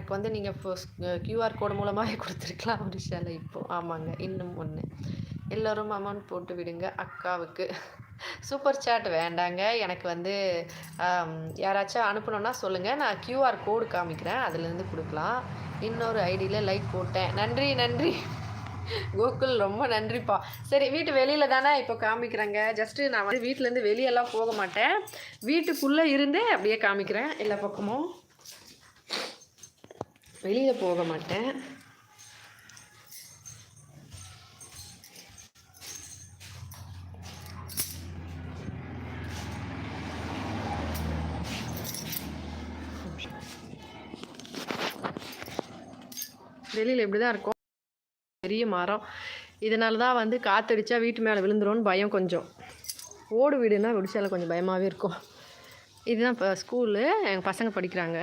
எனக்கு வந்து நீங்கள் கியூஆர் கோடு மூலமாகவே கொடுத்துருக்கலாம் விஷால இப்போது. ஆமாங்க, இன்னும் ஒன்று, எல்லோரும் அமௌண்ட் போட்டு விடுங்க அக்காவுக்கு. சூப்பர் சாட் வேண்டாங்க. எனக்கு வந்து யாராச்சும் அனுப்பணுன்னா சொல்லுங்கள், நான் கியூஆர் கோடு காமிக்கிறேன், அதுலேருந்து கொடுக்கலாம். இன்னொரு ஐடியில் லைக் போட்டேன். நன்றி நன்றி கோகுல், ரொம்ப நன்றிப்பா. சரி, வீட்டு வெளியில் தானே இப்போ காமிக்கிறேங்க. ஜஸ்ட்டு நான் வந்து வீட்டிலேருந்து வெளியெல்லாம் போக மாட்டேன், வீட்டுக்குள்ளே இருந்தே அப்படியே காமிக்கிறேன். எல்லா பக்கமும் வெளியில் போக மாட்டேன். வெளியில் இப்படி தான் இருக்கும், பெரிய மரம். இதனால தான் வந்து காற்றடிச்சா வீட்டு மேலே விழுந்துரும்னு பயம் கொஞ்சம். ஓடு வீடுனா விடிச்சால கொஞ்சம் பயமாகவே இருக்கும். இதுதான் இப்போ ஸ்கூலு, எங்கள் பசங்க படிக்கிறாங்க.